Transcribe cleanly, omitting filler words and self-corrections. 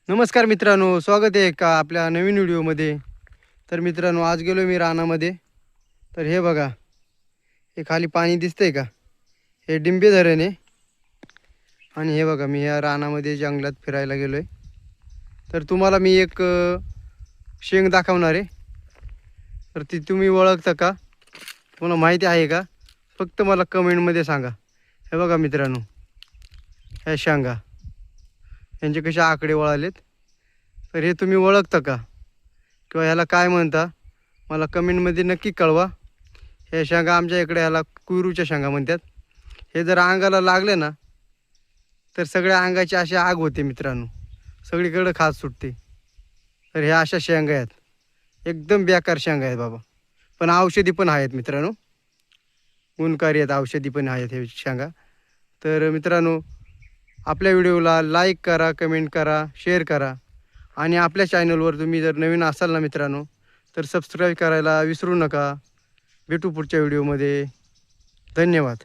नमस्कार मित्रांनो, स्वागत आहे का आपल्या नवीन व्हिडिओमध्ये. तर मित्रांनो, आज गेलो मी रानामध्ये. तर हे बघा, हे खाली पाणी दिसतंय का? हे डिंबे धरण आहे. आणि हे बघा, मी या रानामध्ये जंगलात फिरायला गेलो आहे. तर तुम्हाला मी एक शेंग दाखवणार आहे. तर ती तुम्ही ओळखता का? तुम्हाला माहिती आहे का? फक्त मला कमेंटमध्ये सांगा. हे बघा मित्रांनो, ह्या शेंगा यांचे कसे आकडे वळालेत. तर हे तुम्ही ओळखता का किंवा ह्याला काय म्हणता? मला कमेंटमध्ये नक्की कळवा. हे शेंगा आमच्या इकडे ह्याला कुयरूच्या शेंगा म्हणतात. हे जर अंगाला लागले ना तर सगळ्या अंगाची अशी आग होते मित्रांनो, सगळीकडे खाज सुटते. तर ह्या अशा शेंगा आहेत, एकदम बेकार शेंगा आहेत बाबा. पण औषधी पण आहेत मित्रांनो, गुणकारी आहेत, औषधी पण आहेत हे शेंगा. तर मित्रांनो, आपल्या व्हिडिओला लाईक करा, कमेंट करा, शेअर करा. आणि आपल्या चॅनलवर तुम्ही जर नवीन असाल ना मित्रांनो, तर सबस्क्राईब करायला विसरू नका. भेटू पुढच्या व्हिडिओमध्ये. धन्यवाद.